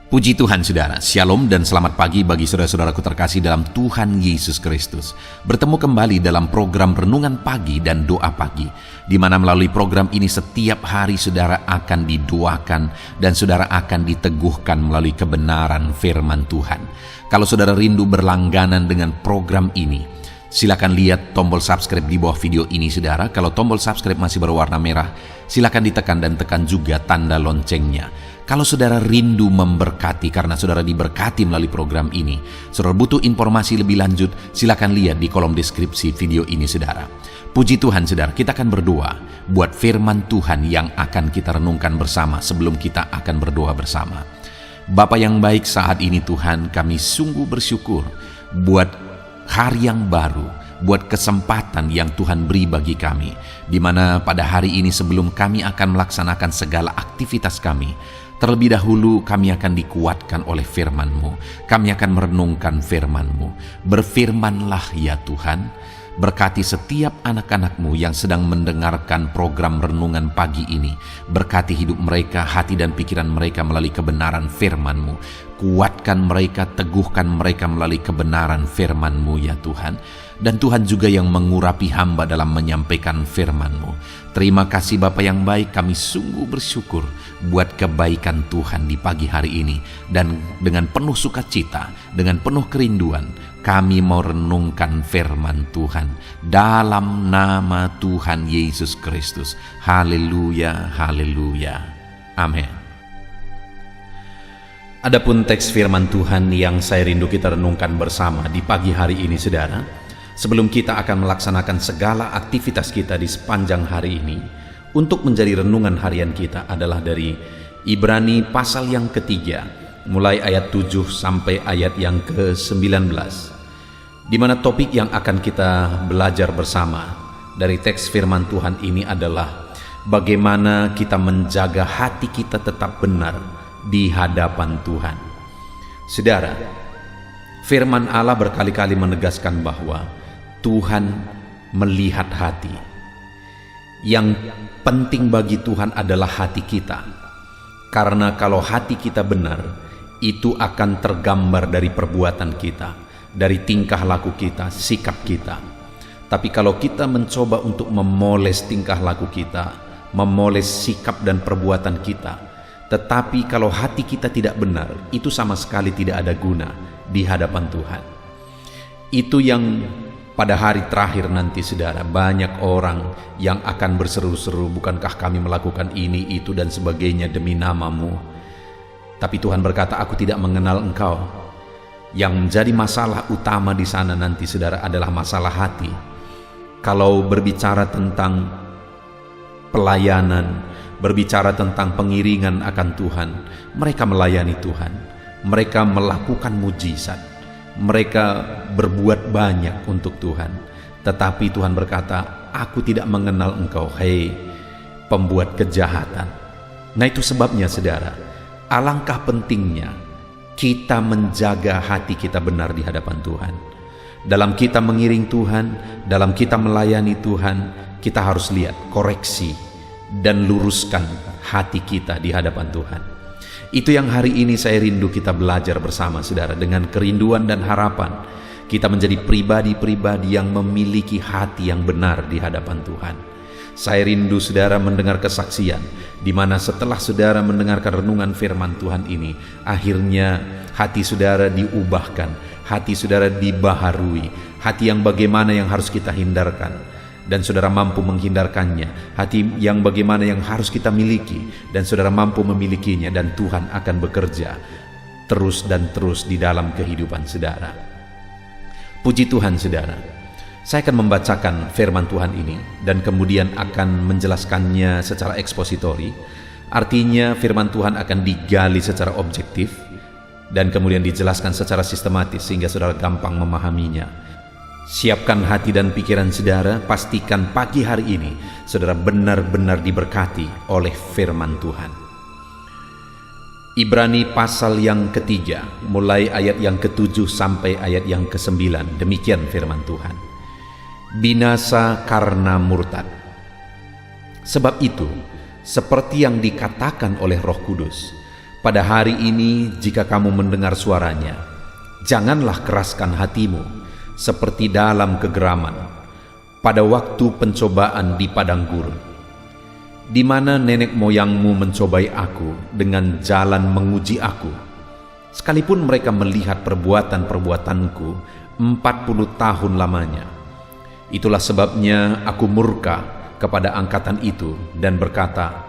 Puji Tuhan saudara, Shalom dan selamat pagi bagi saudara-saudaraku terkasih dalam Tuhan Yesus Kristus. Bertemu kembali dalam program Renungan Pagi dan Doa Pagi, di mana melalui program ini setiap hari saudara akan didoakan dan saudara akan diteguhkan melalui kebenaran firman Tuhan. Kalau saudara rindu berlangganan dengan program ini, silakan lihat tombol subscribe di bawah video ini saudara. Kalau tombol subscribe masih berwarna merah, silakan ditekan dan tekan juga tanda loncengnya. Kalau saudara rindu memberkati karena saudara diberkati melalui program ini, saudara butuh informasi lebih lanjut, silakan lihat di kolom deskripsi video ini saudara. Puji Tuhan saudara, kita akan berdoa buat firman Tuhan yang akan kita renungkan bersama sebelum kita akan berdoa bersama. Bapa yang baik, saat ini Tuhan kami sungguh bersyukur buat hari yang baru, buat kesempatan yang Tuhan beri bagi kami, di mana pada hari ini sebelum kami akan melaksanakan segala aktivitas kami, terlebih dahulu kami akan dikuatkan oleh firman-Mu. Kami akan merenungkan firman-Mu. Berfirmanlah ya Tuhan, berkati setiap anak-anak-Mu yang sedang mendengarkan program renungan pagi ini. Berkati hidup mereka, hati dan pikiran mereka melalui kebenaran firman-Mu. Kuatkan mereka, teguhkan mereka melalui kebenaran firman-Mu ya Tuhan. Dan Tuhan juga yang mengurapi hamba dalam menyampaikan firman-Mu. Terima kasih Bapa yang baik, kami sungguh bersyukur buat kebaikan Tuhan di pagi hari ini. Dan dengan penuh sukacita, dengan penuh kerinduan, kami mau renungkan firman Tuhan dalam nama Tuhan Yesus Kristus. Haleluya, haleluya. Amin. Adapun teks firman Tuhan yang saya rindu kita renungkan bersama di pagi hari ini saudara, sebelum kita akan melaksanakan segala aktivitas kita di sepanjang hari ini, untuk menjadi renungan harian kita adalah dari Ibrani pasal yang ketiga, mulai ayat 7 sampai ayat yang ke-19, di mana topik yang akan kita belajar bersama dari teks firman Tuhan ini adalah bagaimana kita menjaga hati kita tetap benar di hadapan Tuhan. Saudara, firman Allah berkali-kali menegaskan bahwa Tuhan melihat hati. Yang penting bagi Tuhan adalah hati kita. Karena kalau hati kita benar, itu akan tergambar dari perbuatan kita, dari tingkah laku kita, sikap kita. Tapi kalau kita mencoba untuk memoles tingkah laku kita, memoles sikap dan perbuatan kita, tetapi kalau hati kita tidak benar, itu sama sekali tidak ada guna di hadapan Tuhan. Itu yang pada hari terakhir nanti saudara, banyak orang yang akan berseru-seru, bukankah kami melakukan ini, itu dan sebagainya demi nama-Mu. Tapi Tuhan berkata, aku tidak mengenal engkau. Yang menjadi masalah utama di sana nanti saudara adalah masalah hati. Kalau berbicara tentang pelayanan, berbicara tentang pengiringan akan Tuhan, mereka melayani Tuhan, mereka melakukan mujizat, mereka berbuat banyak untuk Tuhan. Tetapi Tuhan berkata, aku tidak mengenal engkau, hei pembuat kejahatan. Nah itu sebabnya saudara, alangkah pentingnya kita menjaga hati kita benar di hadapan Tuhan. Dalam kita mengiring Tuhan, dalam kita melayani Tuhan, kita harus lihat, koreksi dan luruskan hati kita di hadapan Tuhan. Itu yang hari ini saya rindu kita belajar bersama saudara, dengan kerinduan dan harapan kita menjadi pribadi-pribadi yang memiliki hati yang benar di hadapan Tuhan. Saya rindu saudara mendengar kesaksian di mana setelah saudara mendengarkan renungan firman Tuhan ini, akhirnya hati saudara diubahkan, hati saudara dibaharui, hati yang bagaimana yang harus kita hindarkan dan saudara mampu menghindarkannya, hati yang bagaimana yang harus kita miliki dan saudara mampu memilikinya, dan Tuhan akan bekerja terus dan terus di dalam kehidupan saudara. Puji Tuhan saudara, saya akan membacakan firman Tuhan ini dan kemudian akan menjelaskannya secara ekspositori. Artinya firman Tuhan akan digali secara objektif dan kemudian dijelaskan secara sistematis sehingga saudara gampang memahaminya. Siapkan hati dan pikiran saudara, pastikan pagi hari ini saudara benar-benar diberkati oleh firman Tuhan. Ibrani pasal yang ketiga, mulai ayat yang ke-7 sampai ayat yang ke-9, demikian firman Tuhan. Binasa karena murtad. Sebab itu, seperti yang dikatakan oleh Roh Kudus, Pada hari ini jika kamu mendengar suaranya, janganlah keraskan hatimu seperti dalam kegeraman pada waktu pencobaan di padang gurun, di mana nenek moyangmu mencobai aku dengan jalan menguji aku, sekalipun mereka melihat perbuatan-perbuatanku 40 tahun lamanya. Itulah sebabnya aku murka kepada angkatan itu dan berkata,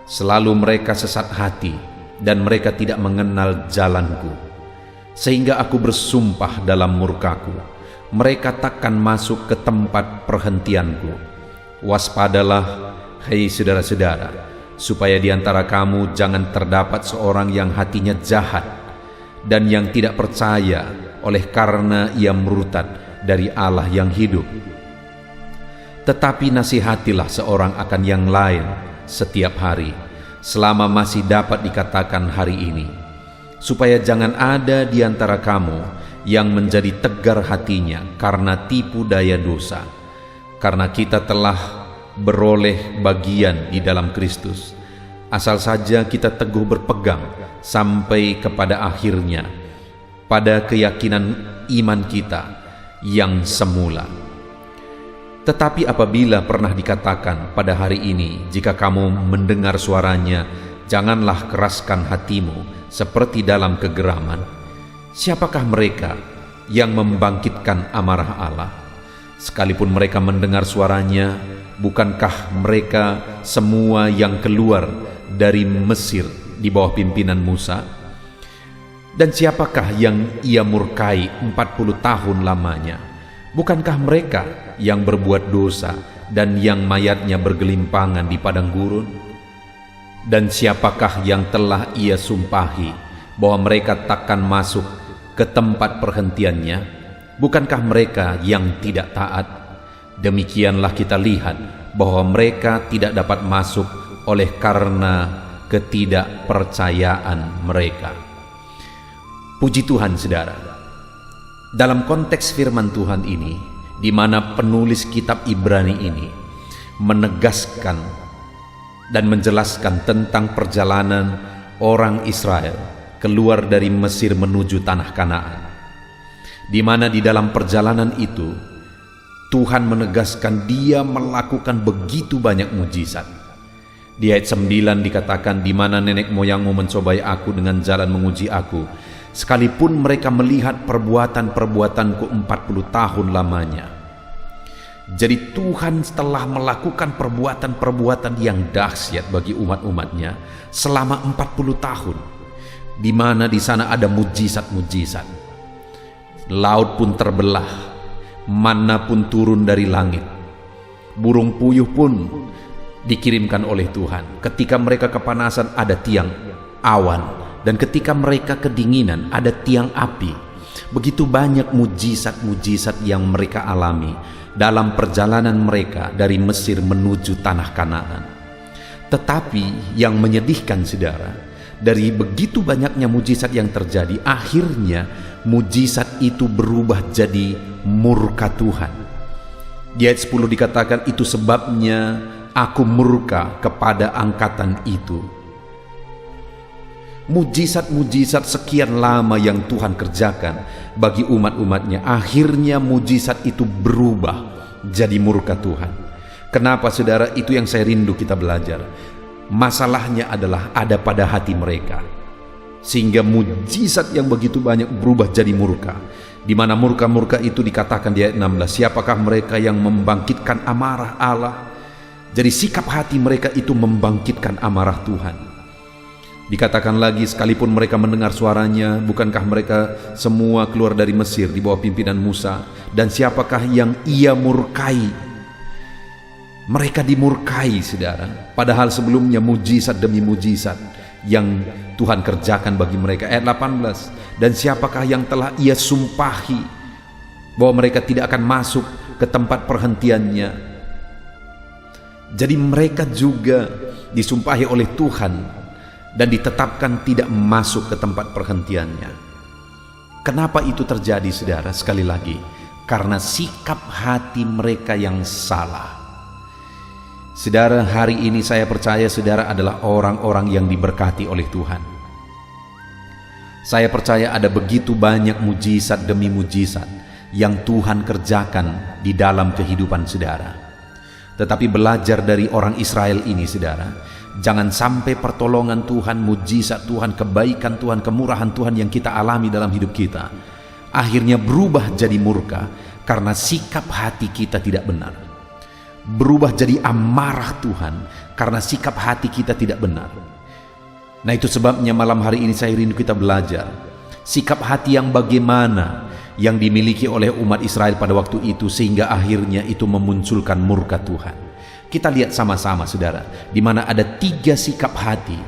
selalu mereka sesat hati dan mereka tidak mengenal jalanku. Sehingga aku bersumpah dalam murkaku, mereka takkan masuk ke tempat perhentianku. Waspadalah, hei saudara-saudara, supaya di antara kamu jangan terdapat seorang yang hatinya jahat dan yang tidak percaya oleh karena ia murtad dari Allah yang hidup. Tetapi nasihatilah seorang akan yang lain setiap hari, selama masih dapat dikatakan hari ini, supaya jangan ada di antara kamu yang menjadi tegar hatinya karena tipu daya dosa. Karena kita telah beroleh bagian di dalam Kristus, asal saja kita teguh berpegang sampai kepada akhirnya, pada keyakinan iman kita yang semula. Tetapi apabila pernah dikatakan pada hari ini, jika kamu mendengar suaranya, janganlah keraskan hatimu seperti dalam kegeraman. Siapakah mereka yang membangkitkan amarah Allah? Sekalipun mereka mendengar suaranya, bukankah mereka semua yang keluar dari Mesir di bawah pimpinan Musa? Dan siapakah yang ia murkai 40 tahun lamanya? Bukankah mereka yang berbuat dosa dan yang mayatnya bergelimpangan di padang gurun? Dan siapakah yang telah ia sumpahi bahwa mereka takkan masuk ke tempat perhentiannya? Bukankah mereka yang tidak taat? Demikianlah kita lihat bahwa mereka tidak dapat masuk oleh karena ketidakpercayaan mereka. Puji Tuhan, saudara. Dalam konteks firman Tuhan ini, di mana penulis kitab Ibrani ini menegaskan dan menjelaskan tentang perjalanan orang Israel keluar dari Mesir menuju tanah Kanaan, di mana di dalam perjalanan itu Tuhan menegaskan Dia melakukan begitu banyak mujizat. Di ayat 9 dikatakan, di mana nenek moyangmu mencobai aku dengan jalan menguji aku, sekalipun mereka melihat perbuatan-perbuatanku 40 tahun lamanya. Jadi Tuhan telah melakukan perbuatan-perbuatan yang dahsyat bagi umat-umatnya selama 40 tahun, di mana di sana ada mujizat-mujizat. Laut pun terbelah, manna pun turun dari langit, burung puyuh pun dikirimkan oleh Tuhan. Ketika mereka kepanasan ada tiang awan, dan ketika mereka kedinginan ada tiang api. Begitu banyak mujizat-mujizat yang mereka alami dalam perjalanan mereka dari Mesir menuju tanah Kanaan. Tetapi yang menyedihkan, saudara, dari begitu banyaknya mujizat yang terjadi, akhirnya mujizat itu berubah jadi murka Tuhan. Di ayat 10 dikatakan, itu sebabnya aku murka kepada angkatan itu. Mujizat-mujizat sekian lama yang Tuhan kerjakan bagi umat-umatnya, akhirnya mujizat itu berubah jadi murka Tuhan. Kenapa, saudara? Itu yang saya rindu kita belajar. Masalahnya adalah ada pada hati mereka, sehingga mujizat yang begitu banyak berubah jadi murka. Di mana murka-murka itu dikatakan di ayat 16, siapakah mereka yang membangkitkan amarah Allah? Jadi sikap hati mereka itu membangkitkan amarah Tuhan. Dikatakan lagi, sekalipun mereka mendengar suaranya, bukankah mereka semua keluar dari Mesir di bawah pimpinan Musa? Dan siapakah yang ia murkai? Mereka dimurkai, saudara. Padahal sebelumnya mujizat demi mujizat yang Tuhan kerjakan bagi mereka. Ayat 18, dan siapakah yang telah ia sumpahi bahwa mereka tidak akan masuk ke tempat perhentiannya? Jadi mereka juga disumpahi oleh Tuhan dan ditetapkan tidak masuk ke tempat perhentiannya. Kenapa itu terjadi, saudara? Sekali lagi, karena sikap hati mereka yang salah. Saudara, hari ini saya percaya saudara adalah orang-orang yang diberkati oleh Tuhan. Saya percaya ada begitu banyak mujizat demi mujizat yang Tuhan kerjakan di dalam kehidupan saudara. Tetapi belajar dari orang Israel ini saudara, jangan sampai pertolongan Tuhan, mujizat Tuhan, kebaikan Tuhan, kemurahan Tuhan yang kita alami dalam hidup kita akhirnya berubah jadi murka karena sikap hati kita tidak benar. Berubah jadi amarah Tuhan karena sikap hati kita tidak benar. Nah, itu sebabnya malam hari ini saya rindu kita belajar sikap hati yang bagaimana yang dimiliki oleh umat Israel pada waktu itu sehingga akhirnya itu memunculkan murka Tuhan. Kita lihat sama-sama saudara, di mana ada 3 sikap hati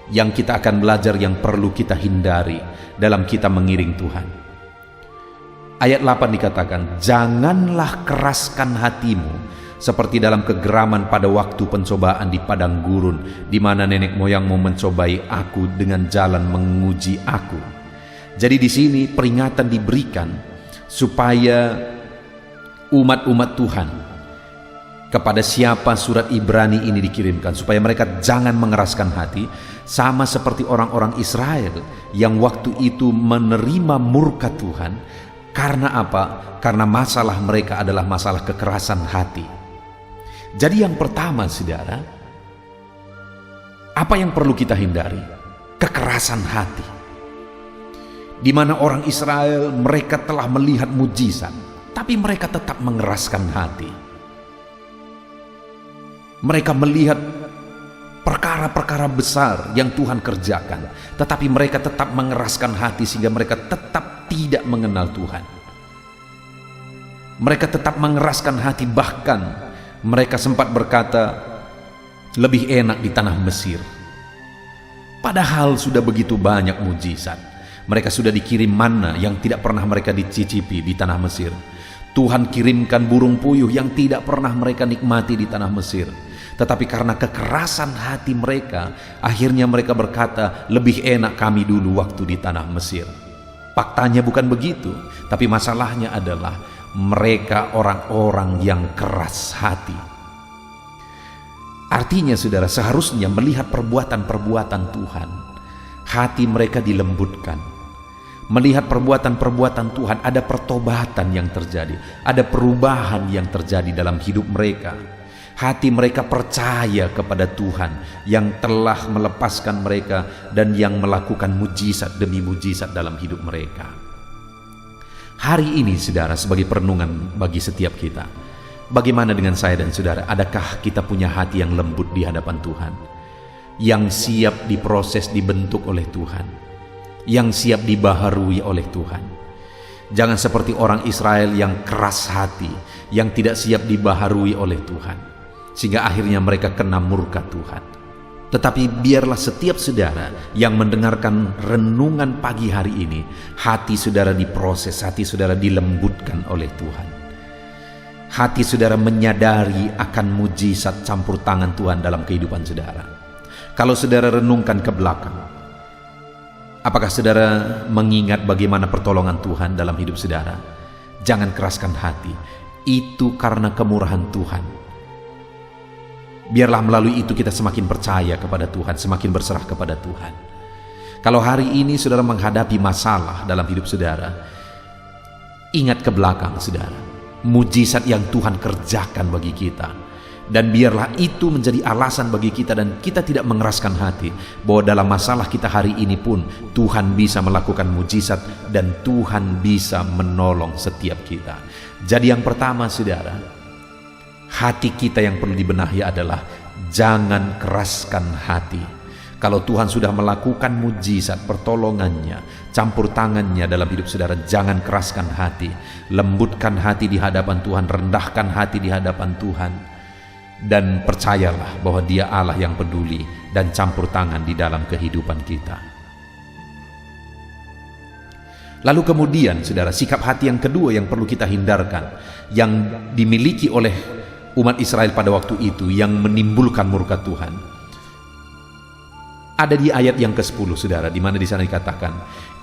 yang kita akan belajar yang perlu kita hindari dalam kita mengiring Tuhan. Ayat 8 dikatakan, janganlah keraskan hatimu seperti dalam kegeraman pada waktu pencobaan di padang gurun, di mana nenek moyangmu mencobai aku dengan jalan menguji aku. Jadi di sini peringatan diberikan supaya umat-umat Tuhan, kepada siapa surat Ibrani ini dikirimkan, supaya mereka jangan mengeraskan hati, sama seperti orang-orang Israel yang waktu itu menerima murka Tuhan. Karena apa? Karena masalah mereka adalah masalah kekerasan hati. Jadi yang pertama saudara, apa yang perlu kita hindari? Kekerasan hati. Di mana orang Israel mereka telah melihat mujizat, tapi mereka tetap mengeraskan hati. Mereka melihat perkara-perkara besar yang Tuhan kerjakan, tetapi mereka tetap mengeraskan hati sehingga mereka tetap tidak mengenal Tuhan. Mereka tetap mengeraskan hati, bahkan mereka sempat berkata, lebih enak di tanah Mesir. Padahal sudah begitu banyak mujizat. Mereka sudah dikirim manna yang tidak pernah mereka dicicipi di tanah Mesir. Tuhan kirimkan burung puyuh yang tidak pernah mereka nikmati di tanah Mesir. Tetapi karena kekerasan hati mereka, akhirnya mereka berkata, lebih enak kami dulu waktu di tanah Mesir. Faktanya bukan begitu, tapi masalahnya adalah mereka orang-orang yang keras hati. Artinya saudara, seharusnya melihat perbuatan-perbuatan Tuhan, hati mereka dilembutkan. Melihat perbuatan-perbuatan Tuhan, ada pertobatan yang terjadi, ada perubahan yang terjadi dalam hidup mereka. Hati mereka percaya kepada Tuhan yang telah melepaskan mereka dan yang melakukan mujizat demi mujizat dalam hidup mereka. Hari ini saudara, sebagai perenungan bagi setiap kita, bagaimana dengan saya dan saudara? Adakah kita punya hati yang lembut di hadapan Tuhan, yang siap diproses, dibentuk oleh Tuhan, yang siap dibaharui oleh Tuhan? Jangan seperti orang Israel yang keras hati, yang tidak siap dibaharui oleh Tuhan, sehingga akhirnya mereka kena murka Tuhan. Tetapi biarlah setiap saudara yang mendengarkan renungan pagi hari ini, hati saudara diproses, hati saudara dilembutkan oleh Tuhan. Hati saudara menyadari akan mujizat campur tangan Tuhan dalam kehidupan saudara. Kalau saudara renungkan ke belakang, apakah saudara mengingat bagaimana pertolongan Tuhan dalam hidup saudara? Jangan keraskan hati, itu karena kemurahan Tuhan. Biarlah melalui itu kita semakin percaya kepada Tuhan, semakin berserah kepada Tuhan. Kalau hari ini saudara menghadapi masalah dalam hidup saudara, ingat ke belakang saudara, mujizat yang Tuhan kerjakan bagi kita. Dan biarlah itu menjadi alasan bagi kita dan kita tidak mengeraskan hati, bahwa dalam masalah kita hari ini pun Tuhan bisa melakukan mujizat dan Tuhan bisa menolong setiap kita. Jadi yang pertama saudara, hati kita yang perlu dibenahi adalah jangan keraskan hati. Kalau Tuhan sudah melakukan mujizat, pertolongannya, campur tangannya dalam hidup saudara, jangan keraskan hati. Lembutkan hati di hadapan Tuhan, rendahkan hati di hadapan Tuhan. Dan percayalah bahwa Dia Allah yang peduli dan campur tangan di dalam kehidupan kita. Lalu kemudian saudara, sikap hati yang kedua yang perlu kita hindarkan, yang dimiliki oleh umat Israel pada waktu itu yang menimbulkan murka Tuhan, ada di ayat yang ke-10 saudara, di mana di sana dikatakan,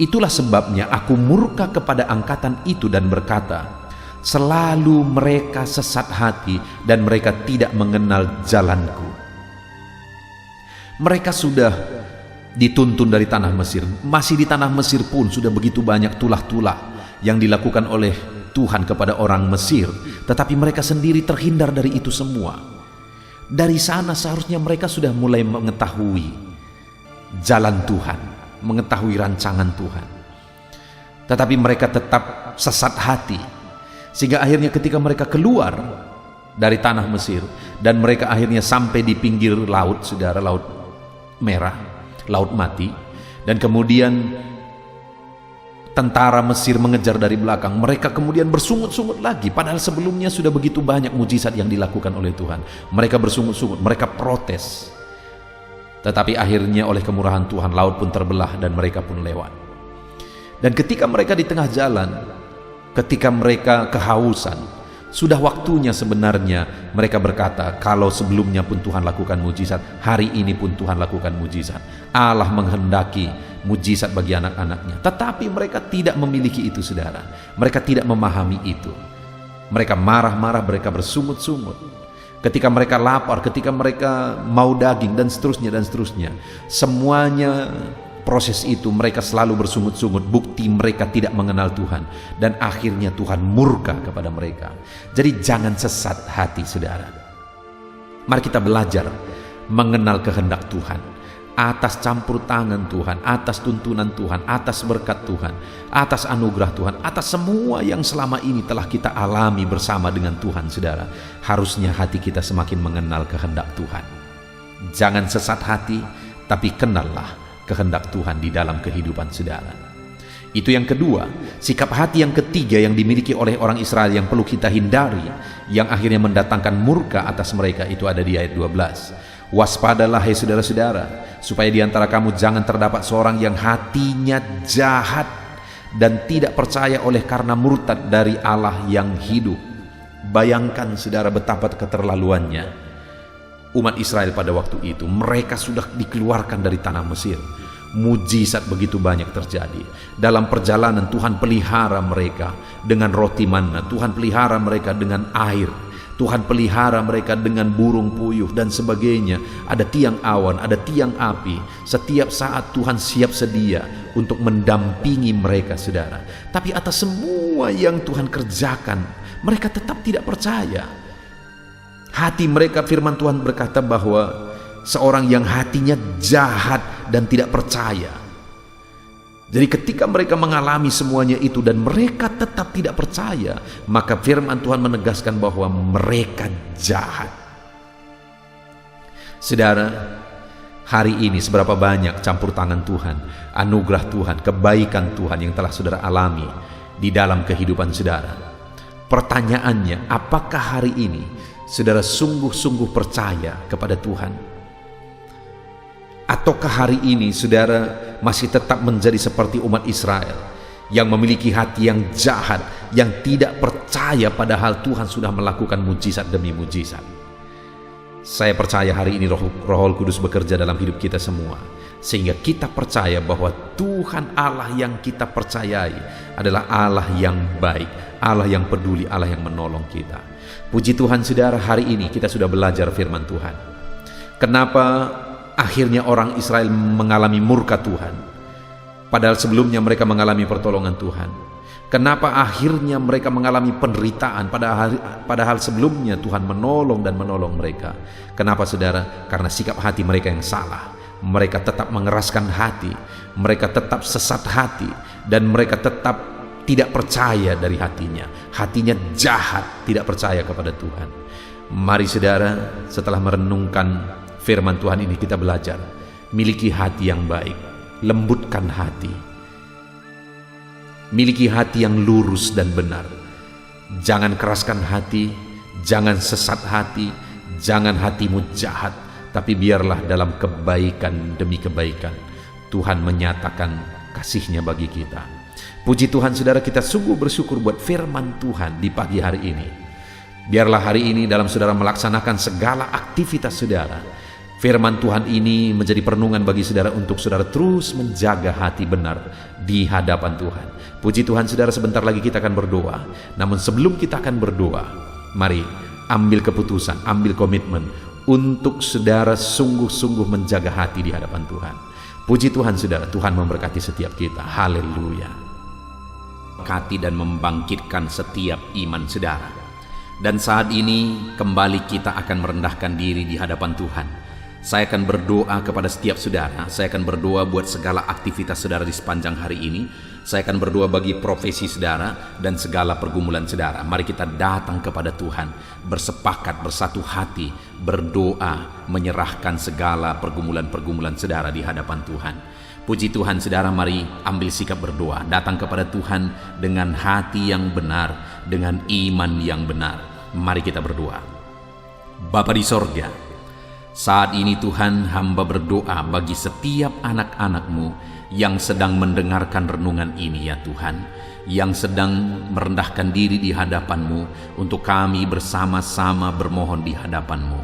itulah sebabnya aku murka kepada angkatan itu dan berkata, selalu mereka sesat hati dan mereka tidak mengenal jalanku. Mereka sudah dituntun dari tanah Mesir. Masih di tanah Mesir pun sudah begitu banyak tulah-tulah yang dilakukan oleh Tuhan kepada orang Mesir, tetapi mereka sendiri terhindar dari itu semua. Dari sana seharusnya mereka sudah mulai mengetahui jalan Tuhan, mengetahui rancangan Tuhan. Tetapi mereka tetap sesat hati, sehingga akhirnya ketika mereka keluar dari tanah Mesir dan mereka akhirnya sampai di pinggir laut, saudara, Laut Merah, Laut Mati, dan kemudian tentara Mesir mengejar dari belakang, mereka kemudian bersungut-sungut lagi, padahal sebelumnya sudah begitu banyak mujizat yang dilakukan oleh Tuhan. Mereka bersungut-sungut, mereka protes. Tetapi akhirnya oleh kemurahan Tuhan, laut pun terbelah dan mereka pun lewat. Dan ketika mereka di tengah jalan, ketika mereka kehausan, sudah waktunya sebenarnya mereka berkata, kalau sebelumnya pun Tuhan lakukan mujizat, hari ini pun Tuhan lakukan mujizat. Allah menghendaki mujizat bagi anak-anaknya. Tetapi mereka tidak memiliki itu, saudara. Mereka tidak memahami itu. Mereka marah-marah, mereka bersungut-sungut. Ketika mereka lapar, ketika mereka mau daging, dan seterusnya. Semuanya proses itu mereka selalu bersungut-sungut. Bukti mereka tidak mengenal Tuhan. Dan akhirnya Tuhan murka kepada mereka. Jadi jangan sesat hati, saudara. Mari kita belajar mengenal kehendak Tuhan, atas campur tangan Tuhan, atas tuntunan Tuhan, atas berkat Tuhan, atas anugerah Tuhan, atas semua yang selama ini telah kita alami bersama dengan Tuhan, saudara. Harusnya hati kita semakin mengenal kehendak Tuhan. Jangan sesat hati, tapi kenallah kehendak Tuhan di dalam kehidupan saudara. Itu yang kedua. Sikap hati yang ketiga yang dimiliki oleh orang Israel yang perlu kita hindari, yang akhirnya mendatangkan murka atas mereka, itu ada di ayat 12. Waspadalah, hai saudara-saudara, supaya di antara kamu jangan terdapat seorang yang hatinya jahat dan tidak percaya oleh karena murtad dari Allah yang hidup. Bayangkan, saudara, betapa keterlaluannya umat Israel pada waktu itu. Mereka sudah dikeluarkan dari tanah Mesir. Mujizat begitu banyak terjadi. Dalam perjalanan Tuhan pelihara mereka dengan roti manna, Tuhan pelihara mereka dengan air, Tuhan pelihara mereka dengan burung puyuh dan sebagainya. Ada tiang awan, ada tiang api. Setiap saat Tuhan siap sedia untuk mendampingi mereka, saudara. Tapi atas semua yang Tuhan kerjakan, mereka tetap tidak percaya. Hati mereka, firman Tuhan berkata bahwa seorang yang hatinya jahat dan tidak percaya. Jadi ketika mereka mengalami semuanya itu dan mereka tetap tidak percaya, maka firman Tuhan menegaskan bahwa mereka jahat. Saudara, hari ini seberapa banyak campur tangan Tuhan, anugerah Tuhan, kebaikan Tuhan yang telah saudara alami di dalam kehidupan saudara. Pertanyaannya, apakah hari ini saudara sungguh-sungguh percaya kepada Tuhan? Ataukah hari ini saudara masih tetap menjadi seperti umat Israel yang memiliki hati yang jahat, yang tidak percaya padahal Tuhan sudah melakukan mujizat demi mujizat? Saya percaya hari ini Roh Kudus bekerja dalam hidup kita semua, sehingga kita percaya bahwa Tuhan Allah yang kita percayai adalah Allah yang baik, Allah yang peduli, Allah yang menolong kita. Puji Tuhan, saudara, hari ini kita sudah belajar firman Tuhan. Kenapa akhirnya orang Israel mengalami murka Tuhan, padahal sebelumnya mereka mengalami pertolongan Tuhan? Kenapa akhirnya mereka mengalami penderitaan, padahal sebelumnya Tuhan menolong dan menolong mereka? Kenapa, saudara? Karena sikap hati mereka yang salah. Mereka tetap mengeraskan hati, mereka tetap sesat hati, dan mereka tetap tidak percaya dari hatinya. Hatinya jahat, tidak percaya kepada Tuhan. Mari, saudara, setelah merenungkan firman Tuhan ini, kita belajar miliki hati yang baik, lembutkan hati, miliki hati yang lurus dan benar. Jangan keraskan hati, jangan sesat hati, jangan hatimu jahat, tapi biarlah dalam kebaikan demi kebaikan Tuhan menyatakan kasih-Nya bagi kita. Puji Tuhan, saudara, kita sungguh bersyukur buat firman Tuhan di pagi hari ini. Biarlah hari ini dalam saudara melaksanakan segala aktivitas saudara, firman Tuhan ini menjadi perenungan bagi saudara untuk saudara terus menjaga hati benar di hadapan Tuhan. Puji Tuhan, saudara, sebentar lagi kita akan berdoa. Namun sebelum kita akan berdoa, mari ambil keputusan, ambil komitmen untuk saudara sungguh-sungguh menjaga hati di hadapan Tuhan. Puji Tuhan saudara, Tuhan memberkati setiap kita. Haleluya. Berkati dan membangkitkan setiap iman saudara. Dan saat ini kembali kita akan merendahkan diri di hadapan Tuhan. Saya akan berdoa kepada setiap saudara. Saya akan berdoa buat segala aktivitas saudara di sepanjang hari ini. Saya akan berdoa bagi profesi saudara dan segala pergumulan saudara. Mari kita datang kepada Tuhan, bersepakat, bersatu hati, berdoa, menyerahkan segala pergumulan-pergumulan saudara di hadapan Tuhan. Puji Tuhan saudara, mari ambil sikap berdoa. Datang kepada Tuhan dengan hati yang benar, dengan iman yang benar. Mari kita berdoa. Bapa di sorga, saat ini Tuhan, hamba berdoa bagi setiap anak-anak-Mu yang sedang mendengarkan renungan ini ya Tuhan, yang sedang merendahkan diri di hadapan-Mu untuk kami bersama-sama bermohon di hadapan-Mu.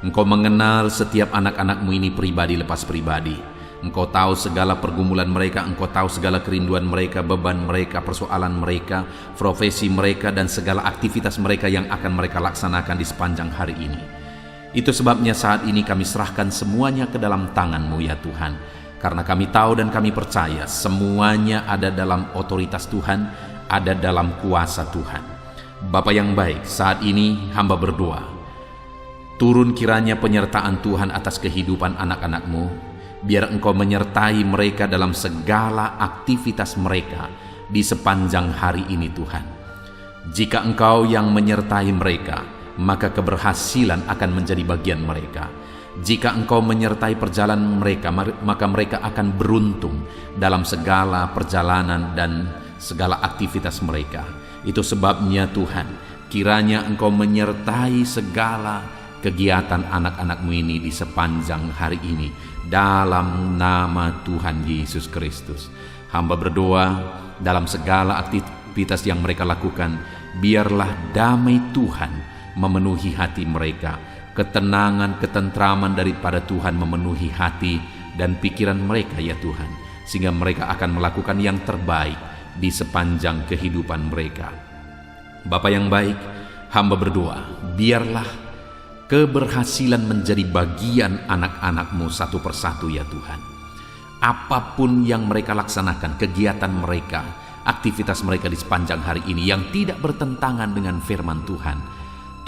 Engkau mengenal setiap anak-anak-Mu ini pribadi lepas pribadi. Engkau tahu segala pergumulan mereka, Engkau tahu segala kerinduan mereka, beban mereka, persoalan mereka, profesi mereka, dan segala aktivitas mereka yang akan mereka laksanakan di sepanjang hari ini. Itu sebabnya saat ini kami serahkan semuanya ke dalam tangan-Mu ya Tuhan. Karena kami tahu dan kami percaya semuanya ada dalam otoritas Tuhan, ada dalam kuasa Tuhan. Bapa yang baik, saat ini hamba berdoa. Turun kiranya penyertaan Tuhan atas kehidupan anak-anak-Mu. Biar Engkau menyertai mereka dalam segala aktivitas mereka di sepanjang hari ini Tuhan. Jika Engkau yang menyertai mereka, maka keberhasilan akan menjadi bagian mereka. Jika Engkau menyertai perjalanan mereka, maka mereka akan beruntung dalam segala perjalanan dan segala aktivitas mereka. Itu sebabnya Tuhan, kiranya Engkau menyertai segala kegiatan anak-anak-Mu ini di sepanjang hari ini, dalam nama Tuhan Yesus Kristus. Hamba berdoa dalam segala aktivitas yang mereka lakukan, biarlah damai Tuhan memenuhi hati mereka. Ketenangan, ketentraman daripada Tuhan memenuhi hati dan pikiran mereka ya Tuhan, sehingga mereka akan melakukan yang terbaik di sepanjang kehidupan mereka. Bapa yang baik, hamba berdoa, biarlah keberhasilan menjadi bagian anak-anak-Mu satu persatu ya Tuhan. Apapun yang mereka laksanakan, kegiatan mereka, aktivitas mereka di sepanjang hari ini yang tidak bertentangan dengan firman Tuhan,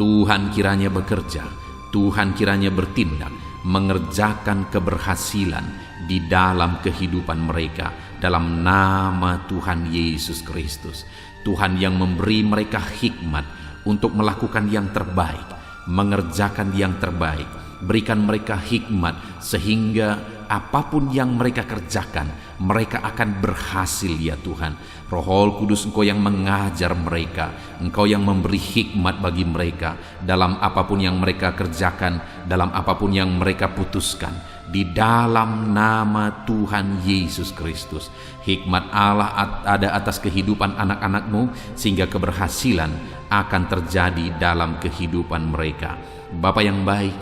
Tuhan kiranya bekerja, Tuhan kiranya bertindak, mengerjakan keberhasilan di dalam kehidupan mereka, dalam nama Tuhan Yesus Kristus. Tuhan yang memberi mereka hikmat untuk melakukan yang terbaik, mengerjakan yang terbaik. Berikan mereka hikmat sehingga apapun yang mereka kerjakan, mereka akan berhasil ya Tuhan. Roh Kudus, Engkau yang mengajar mereka, Engkau yang memberi hikmat bagi mereka dalam apapun yang mereka kerjakan, dalam apapun yang mereka putuskan. Di dalam nama Tuhan Yesus Kristus, hikmat Allah ada atas kehidupan anak-anak-Mu sehingga keberhasilan akan terjadi dalam kehidupan mereka. Bapa yang baik,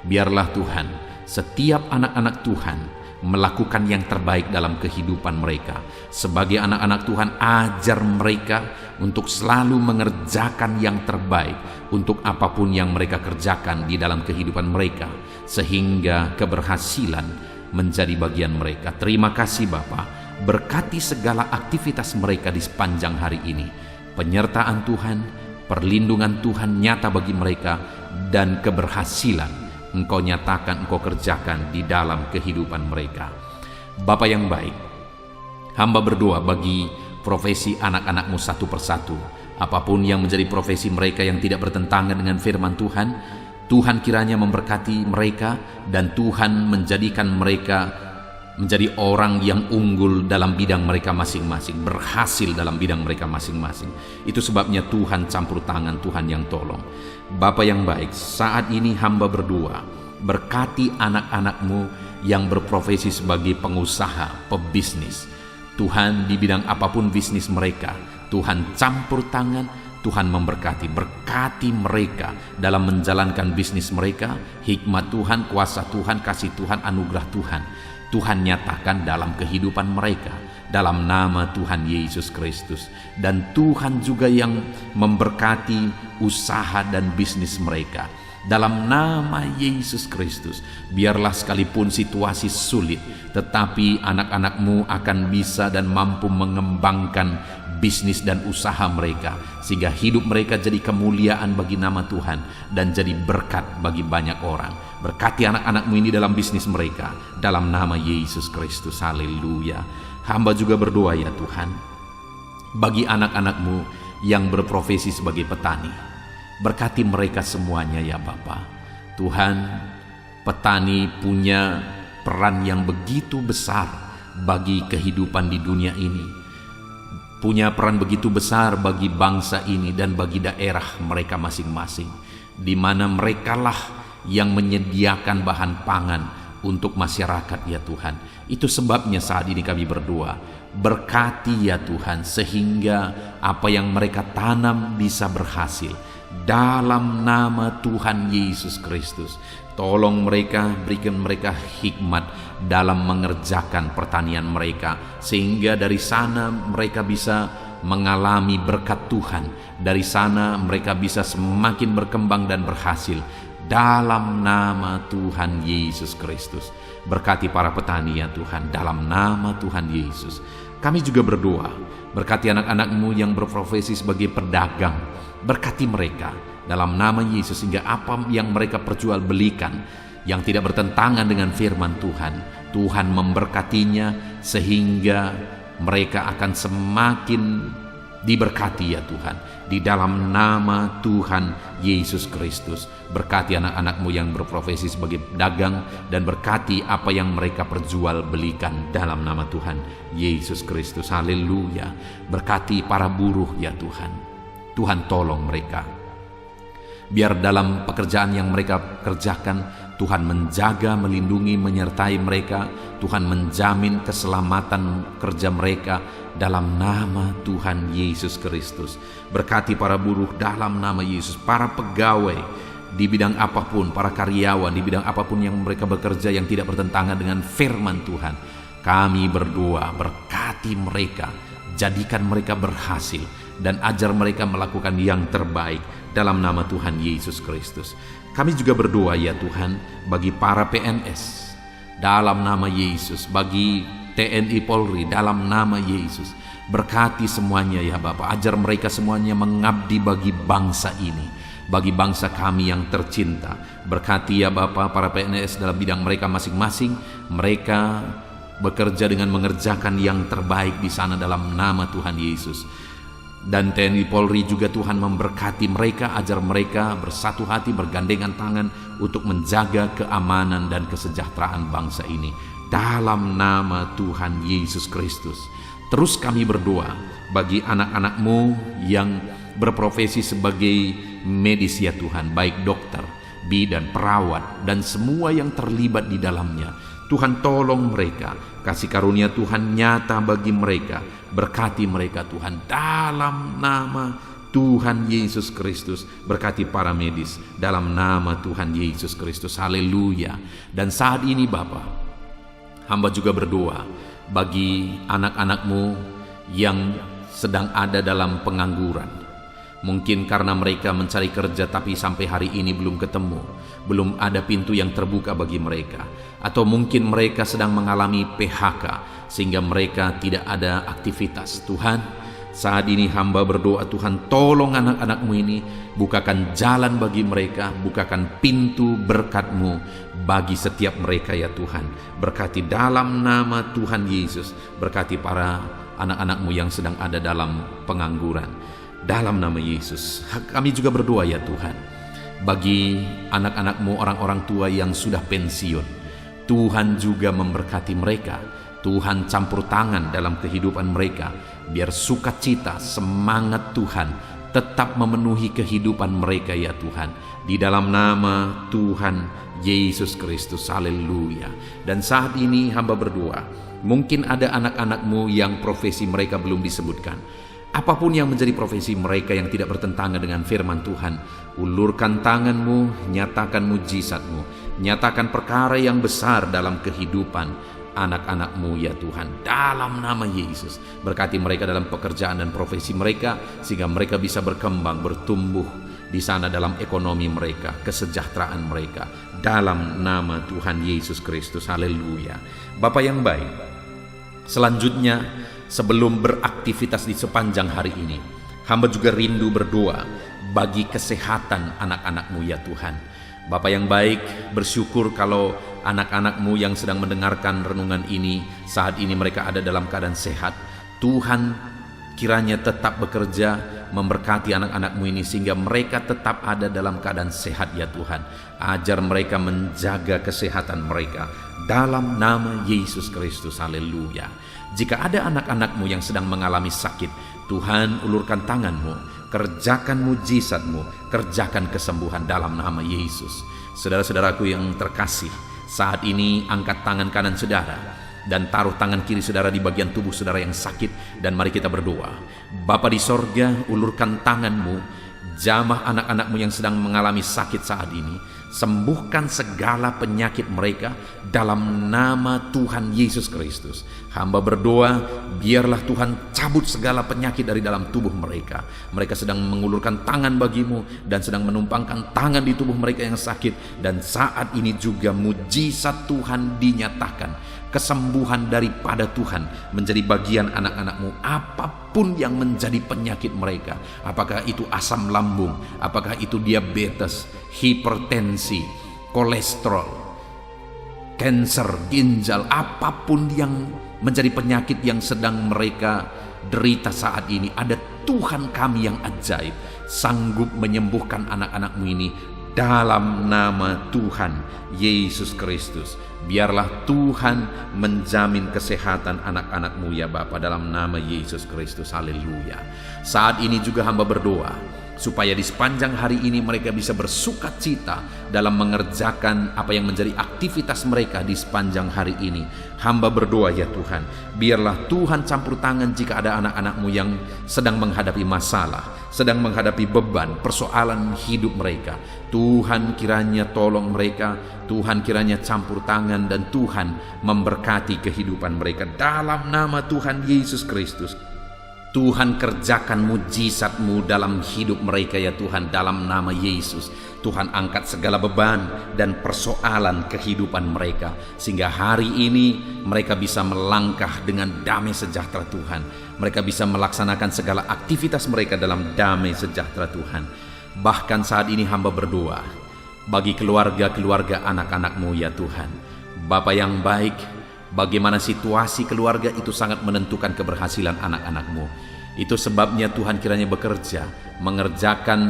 biarlah Tuhan, setiap anak-anak Tuhan melakukan yang terbaik dalam kehidupan mereka. Sebagai anak-anak Tuhan, ajar mereka untuk selalu mengerjakan yang terbaik untuk apapun yang mereka kerjakan di dalam kehidupan mereka, sehingga keberhasilan menjadi bagian mereka. Terima kasih Bapa, berkati segala aktivitas mereka di sepanjang hari ini. Penyertaan Tuhan, perlindungan Tuhan nyata bagi mereka, dan keberhasilan Engkau nyatakan, Engkau kerjakan di dalam kehidupan mereka. Bapa yang baik, hamba berdoa bagi profesi anak-anak-Mu satu persatu. Apapun yang menjadi profesi mereka yang tidak bertentangan dengan firman Tuhan, Tuhan kiranya memberkati mereka dan Tuhan menjadikan mereka menjadi orang yang unggul dalam bidang mereka masing-masing, berhasil dalam bidang mereka masing-masing. Itu sebabnya Tuhan campur tangan, Tuhan yang tolong. Bapa yang baik, saat ini hamba berdoa, berkati anak-anak-Mu yang berprofesi sebagai pengusaha, pebisnis. Tuhan, di bidang apapun bisnis mereka, Tuhan campur tangan, Tuhan memberkati. Berkati mereka dalam menjalankan bisnis mereka, hikmat Tuhan, kuasa Tuhan, kasih Tuhan, anugerah Tuhan, Tuhan nyatakan dalam kehidupan mereka, dalam nama Tuhan Yesus Kristus. Dan Tuhan juga yang memberkati usaha dan bisnis mereka. Dalam nama Yesus Kristus, biarlah sekalipun situasi sulit, tetapi anak-anak-Mu akan bisa dan mampu mengembangkan bisnis dan usaha mereka, sehingga hidup mereka jadi kemuliaan bagi nama Tuhan dan jadi berkat bagi banyak orang. Berkati anak-anak-Mu ini dalam bisnis mereka, dalam nama Yesus Kristus. Haleluya. Hamba juga berdoa ya Tuhan, bagi anak-anak-Mu yang berprofesi sebagai petani. Berkati mereka semuanya ya Bapa. Tuhan, petani punya peran yang begitu besar bagi kehidupan di dunia ini. Punya peran begitu besar bagi bangsa ini dan bagi daerah mereka masing-masing, di mana merekalah yang menyediakan bahan pangan untuk masyarakat ya Tuhan. Itu sebabnya saat ini kami berdoa, berkati ya Tuhan, sehingga apa yang mereka tanam bisa berhasil. Dalam nama Tuhan Yesus Kristus, tolong mereka, berikan mereka hikmat dalam mengerjakan pertanian mereka, sehingga dari sana mereka bisa mengalami berkat Tuhan. Dari sana mereka bisa semakin berkembang dan berhasil. Dalam nama Tuhan Yesus Kristus, berkati para petani ya Tuhan, dalam nama Tuhan Yesus. Kami juga berdoa, berkati anak-anak-Mu yang berprofesi sebagai pedagang. Berkati mereka dalam nama Yesus, sehingga apa yang mereka perjualbelikan yang tidak bertentangan dengan firman Tuhan, Tuhan memberkatinya sehingga mereka akan semakin diberkati ya Tuhan. Di dalam nama Tuhan Yesus Kristus, berkati anak-anak-Mu yang berprofesi sebagai pedagang, dan berkati apa yang mereka perjualbelikan dalam nama Tuhan Yesus Kristus. Haleluya. Berkati para buruh ya Tuhan. Tuhan tolong mereka, biar dalam pekerjaan yang mereka kerjakan, Tuhan menjaga, melindungi, menyertai mereka. Tuhan menjamin keselamatan kerja mereka dalam nama Tuhan Yesus Kristus. Berkati para buruh dalam nama Yesus, para pegawai di bidang apapun, para karyawan di bidang apapun yang mereka bekerja yang tidak bertentangan dengan firman Tuhan. Kami berdoa, berkati mereka, jadikan mereka berhasil, dan ajar mereka melakukan yang terbaik dalam nama Tuhan Yesus Kristus. Kami juga berdoa ya Tuhan, bagi para PNS dalam nama Yesus, bagi TNI Polri dalam nama Yesus. Berkati semuanya ya Bapa, ajar mereka semuanya mengabdi bagi bangsa ini, bagi bangsa kami yang tercinta. Berkati ya Bapa para PNS dalam bidang mereka masing-masing. Mereka bekerja dengan mengerjakan yang terbaik di sana dalam nama Tuhan Yesus. Dan TNI Polri juga Tuhan memberkati mereka, ajar mereka bersatu hati, bergandengan tangan untuk menjaga keamanan dan kesejahteraan bangsa ini dalam nama Tuhan Yesus Kristus. Terus kami berdoa bagi anak-anak-Mu yang berprofesi sebagai medis ya Tuhan, baik dokter, bidan, perawat, dan semua yang terlibat di dalamnya. Tuhan tolong mereka, kasih karunia Tuhan nyata bagi mereka. Berkati mereka Tuhan dalam nama Tuhan Yesus Kristus. Berkati para medis dalam nama Tuhan Yesus Kristus. Haleluya. Dan saat ini Bapa, hamba juga berdoa bagi anak-anak-Mu yang sedang ada dalam pengangguran. Mungkin karena mereka mencari kerja tapi sampai hari ini belum ketemu, belum ada pintu yang terbuka bagi mereka. Atau mungkin mereka sedang mengalami PHK sehingga mereka tidak ada aktivitas. Tuhan, saat ini hamba berdoa, Tuhan tolong anak-anak-Mu ini, bukakan jalan bagi mereka, bukakan pintu berkat-Mu bagi setiap mereka ya Tuhan. Berkati dalam nama Tuhan Yesus, berkati para anak-anak-Mu yang sedang ada dalam pengangguran. Dalam nama Yesus, kami juga berdoa ya Tuhan, bagi anak-anak-Mu, orang-orang tua yang sudah pensiun. Tuhan juga memberkati mereka. Tuhan campur tangan dalam kehidupan mereka, biar sukacita, semangat Tuhan tetap memenuhi kehidupan mereka ya Tuhan. Di dalam nama Tuhan Yesus Kristus, haleluya. Dan saat ini hamba berdoa, mungkin ada anak-anak-Mu yang profesi mereka belum disebutkan. Apapun yang menjadi profesi mereka yang tidak bertentangan dengan firman Tuhan, ulurkan tangan-Mu, nyatakan mujizat-Mu, nyatakan perkara yang besar dalam kehidupan anak-anak-Mu ya Tuhan, dalam nama Yesus. Berkati mereka dalam pekerjaan dan profesi mereka, sehingga mereka bisa berkembang, bertumbuh di sana dalam ekonomi mereka, kesejahteraan mereka, dalam nama Tuhan Yesus Kristus. Haleluya. Bapa yang baik, selanjutnya sebelum beraktivitas di sepanjang hari ini, hamba juga rindu berdoa bagi kesehatan anak-anak-Mu ya Tuhan. Bapa yang baik, bersyukur kalau anak-anak-Mu yang sedang mendengarkan renungan ini, saat ini mereka ada dalam keadaan sehat. Tuhan kiranya tetap bekerja memberkati anak-anak-Mu ini sehingga mereka tetap ada dalam keadaan sehat ya Tuhan. Ajar mereka menjaga kesehatan mereka dalam nama Yesus Kristus. Haleluya. Jika ada anak-anak-Mu yang sedang mengalami sakit, Tuhan ulurkan tangan-Mu, kerjakan mujizat-Mu, kerjakan kesembuhan dalam nama Yesus. Saudara-saudaraku yang terkasih, saat ini angkat tangan kanan saudara dan taruh tangan kiri saudara di bagian tubuh saudara yang sakit, dan mari kita berdoa. Bapa di sorga, ulurkan tangan-Mu, jamah anak-anak-Mu yang sedang mengalami sakit saat ini, sembuhkan segala penyakit mereka dalam nama Tuhan Yesus Kristus. Hamba berdoa, biarlah Tuhan cabut segala penyakit dari dalam tubuh mereka. Mereka sedang mengulurkan tangan bagi-Mu dan sedang menumpangkan tangan di tubuh mereka yang sakit, dan saat ini juga mujizat Tuhan dinyatakan. Kesembuhan daripada Tuhan menjadi bagian anak-anak-Mu. Apapun yang menjadi penyakit mereka, apakah itu asam lambung, apakah itu diabetes, hipertensi, kolesterol, kanker ginjal, apapun yang menjadi penyakit yang sedang mereka derita saat ini, ada Tuhan kami yang ajaib sanggup menyembuhkan anak-anak-Mu ini dalam nama Tuhan Yesus Kristus. Biarlah Tuhan menjamin kesehatan anak-anak-Mu ya Bapa, dalam nama Yesus Kristus. Haleluya. Saat ini juga hamba berdoa supaya di sepanjang hari ini mereka bisa bersukacita dalam mengerjakan apa yang menjadi aktivitas mereka di sepanjang hari ini. Hamba berdoa ya Tuhan, biarlah Tuhan campur tangan jika ada anak-anak-Mu yang sedang menghadapi masalah, sedang menghadapi beban, persoalan hidup mereka. Tuhan kiranya tolong mereka, Tuhan kiranya campur tangan, dan Tuhan memberkati kehidupan mereka dalam nama Tuhan Yesus Kristus. Tuhan kerjakan mujizat-Mu dalam hidup mereka ya Tuhan, dalam nama Yesus. Tuhan angkat segala beban dan persoalan kehidupan mereka, sehingga hari ini mereka bisa melangkah dengan damai sejahtera Tuhan. Mereka bisa melaksanakan segala aktivitas mereka dalam damai sejahtera Tuhan. Bahkan saat ini hamba berdoa bagi keluarga-keluarga anak-anak-Mu ya Tuhan. Bapa yang baik, bagaimana situasi keluarga itu sangat menentukan keberhasilan anak-anak-Mu. Itu sebabnya Tuhan kiranya bekerja, mengerjakan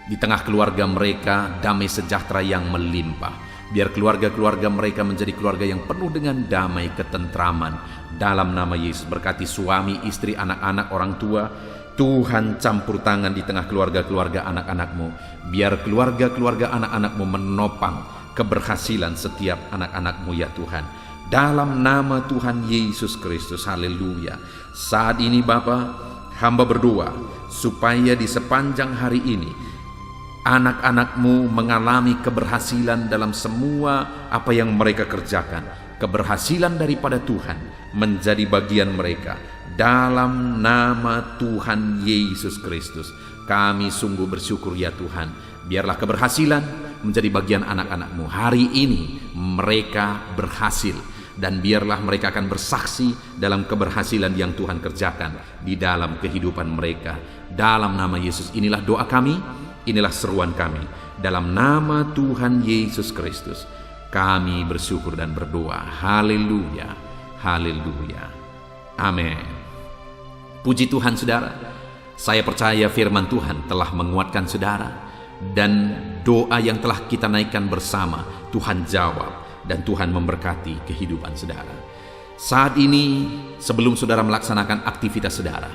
di tengah keluarga mereka damai sejahtera yang melimpah. Biar keluarga-keluarga mereka menjadi keluarga yang penuh dengan damai ketentraman. Dalam nama Yesus, berkati suami, istri, anak-anak, orang tua. Tuhan campur tangan di tengah keluarga-keluarga anak-anak-Mu. Biar keluarga-keluarga anak-anak-Mu menopang keberhasilan setiap anak-anak-Mu ya Tuhan. Dalam nama Tuhan Yesus Kristus. Haleluya. Saat ini Bapa, hamba berdoa supaya di sepanjang hari ini anak-anak-Mu mengalami keberhasilan dalam semua apa yang mereka kerjakan. Keberhasilan daripada Tuhan menjadi bagian mereka. Dalam nama Tuhan Yesus Kristus, kami sungguh bersyukur ya Tuhan. Biarlah keberhasilan menjadi bagian anak-anak-Mu. Hari ini mereka berhasil, dan biarlah mereka akan bersaksi dalam keberhasilan yang Tuhan kerjakan di dalam kehidupan mereka. Dalam nama Yesus, inilah doa kami, inilah seruan kami. Dalam nama Tuhan Yesus Kristus, kami bersyukur dan berdoa. Haleluya, haleluya, amin. Puji Tuhan saudara, saya percaya firman Tuhan telah menguatkan saudara, dan doa yang telah kita naikkan bersama Tuhan jawab, dan Tuhan memberkati kehidupan saudara. Saat ini sebelum saudara melaksanakan aktivitas saudara,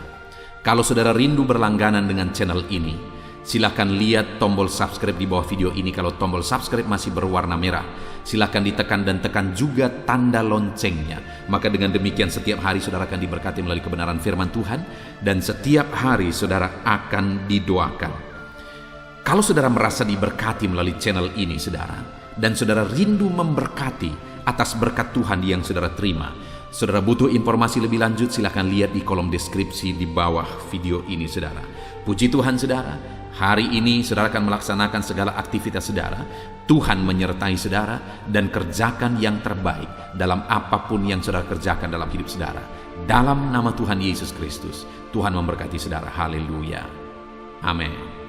kalau saudara rindu berlangganan dengan channel ini, silakan lihat tombol subscribe di bawah video ini. Kalau tombol subscribe masih berwarna merah, silakan ditekan dan tekan juga tanda loncengnya. Maka dengan demikian setiap hari saudara akan diberkati melalui kebenaran firman Tuhan, dan setiap hari saudara akan didoakan. Kalau saudara merasa diberkati melalui channel ini saudara, dan saudara rindu memberkati atas berkat Tuhan yang saudara terima, saudara butuh informasi lebih lanjut, silakan lihat di kolom deskripsi di bawah video ini saudara. Puji Tuhan saudara, Hari ini saudara akan melaksanakan segala aktivitas saudara. Tuhan menyertai saudara dan kerjakan yang terbaik dalam apapun yang saudara kerjakan dalam hidup saudara. Dalam nama Tuhan Yesus Kristus, Tuhan memberkati saudara. Haleluya. Amin.